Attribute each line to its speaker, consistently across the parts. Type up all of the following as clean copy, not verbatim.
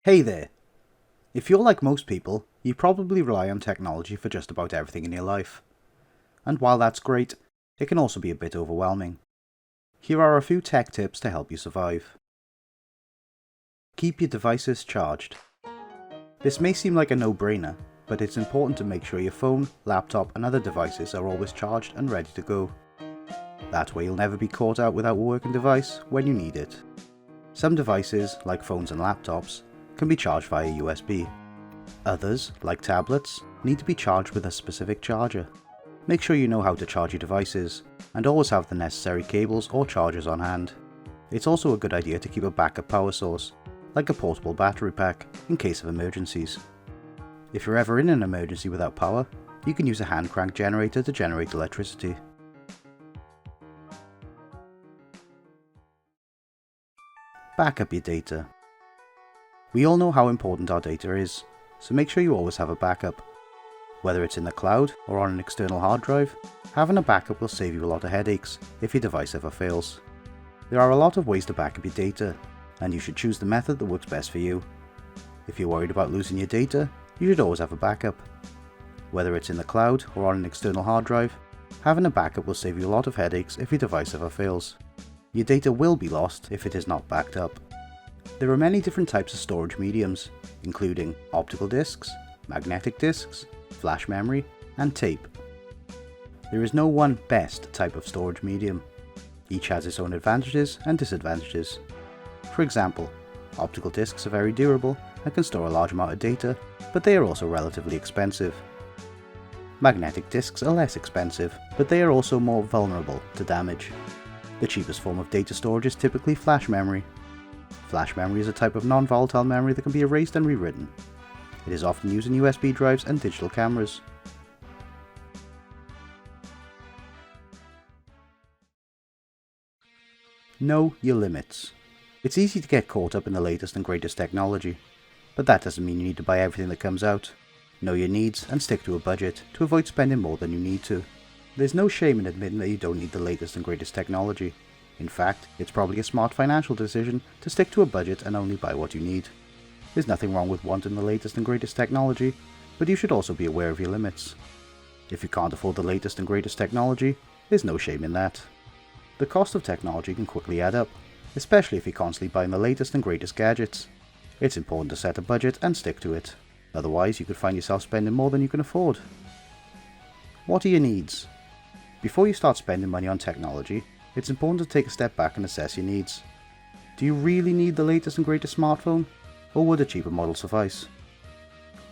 Speaker 1: Hey there! If you're like most people, you probably rely on technology for just about everything in your life. And while that's great, it can also be a bit overwhelming. Here are a few tech tips to help you survive. Keep your devices charged. This may seem like a no-brainer, but it's important to make sure your phone, laptop and other devices are always charged and ready to go. That way you'll never be caught out without a working device when you need it. Some devices, like phones and laptops, can be charged via USB. Others, like tablets, need to be charged with a specific charger. Make sure you know how to charge your devices, and always have the necessary cables or chargers on hand. It's also a good idea to keep a backup power source, like a portable battery pack, in case of emergencies. If you're ever in an emergency without power, you can use a hand crank generator to generate electricity. Back up your data. We all know how important our data is, so make sure you always have a backup. Whether it's in the cloud or on an external hard drive, having a backup will save you a lot of headaches if your device ever fails. There are a lot of ways to back up your data, and you should choose the method that works best for you. If you're worried about losing your data, you should always have a backup. Whether it's in the cloud or on an external hard drive, having a backup will save you a lot of headaches if your device ever fails. Your data will be lost if it is not backed up. There are many different types of storage mediums, including optical discs, magnetic discs, flash memory, and tape. There is no one best type of storage medium. Each has its own advantages and disadvantages. For example, optical discs are very durable and can store a large amount of data, but they are also relatively expensive. Magnetic discs are less expensive, but they are also more vulnerable to damage. The cheapest form of data storage is typically flash memory. Flash memory is a type of non-volatile memory that can be erased and rewritten. It is often used in USB drives and digital cameras. Know your limits. It's easy to get caught up in the latest and greatest technology, but that doesn't mean you need to buy everything that comes out. Know your needs and stick to a budget to avoid spending more than you need to. There's no shame in admitting that you don't need the latest and greatest technology. In fact, it's probably a smart financial decision to stick to a budget and only buy what you need. There's nothing wrong with wanting the latest and greatest technology, but you should also be aware of your limits. If you can't afford the latest and greatest technology, there's no shame in that. The cost of technology can quickly add up, especially if you're constantly buying the latest and greatest gadgets. It's important to set a budget and stick to it. Otherwise, you could find yourself spending more than you can afford. What are your needs? Before you start spending money on technology, it's important to take a step back and assess your needs. Do you really need the latest and greatest smartphone, or would a cheaper model suffice?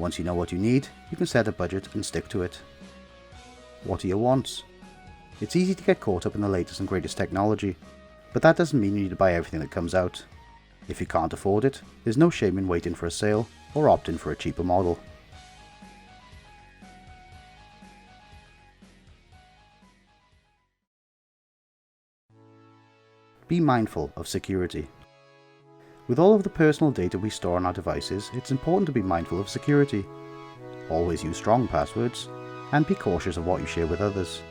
Speaker 1: Once you know what you need, you can set a budget and stick to it. What are your wants? It's easy to get caught up in the latest and greatest technology, but that doesn't mean you need to buy everything that comes out. If you can't afford it, there's no shame in waiting for a sale or opting for a cheaper model. Be mindful of security. With all of the personal data we store on our devices, it's important to be mindful of security. Always use strong passwords, and be cautious of what you share with others.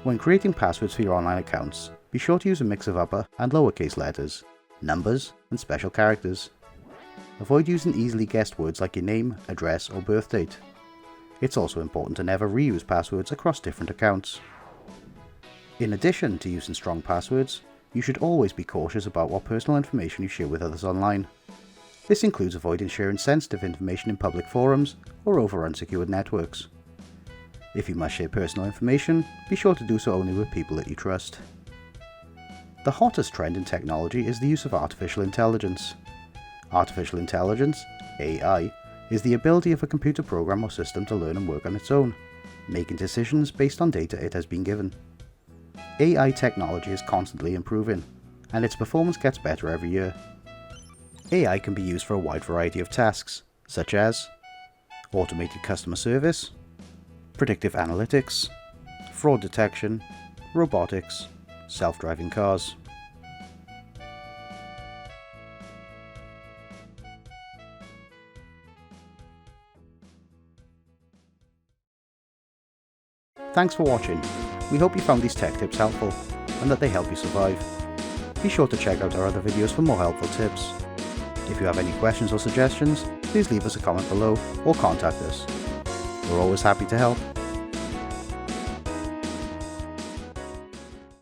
Speaker 1: When creating passwords for your online accounts, be sure to use a mix of upper and lowercase letters, numbers, and special characters. Avoid using easily guessed words like your name, address, or birth date. It's also important to never reuse passwords across different accounts. In addition to using strong passwords, you should always be cautious about what personal information you share with others online. This includes avoiding sharing sensitive information in public forums or over unsecured networks. If you must share personal information, be sure to do so only with people that you trust. The hottest trend in technology is the use of artificial intelligence. Artificial intelligence, AI, is the ability of a computer program or system to learn and work on its own, making decisions based on data it has been given. AI technology is constantly improving, and its performance gets better every year. AI can be used for a wide variety of tasks, such as automated customer service, predictive analytics, fraud detection, robotics, self-driving cars. Thanks for watching. We hope you found these tech tips helpful, and that they help you survive. Be sure to check out our other videos for more helpful tips. If you have any questions or suggestions, please leave us a comment below or contact us. We're always happy to help.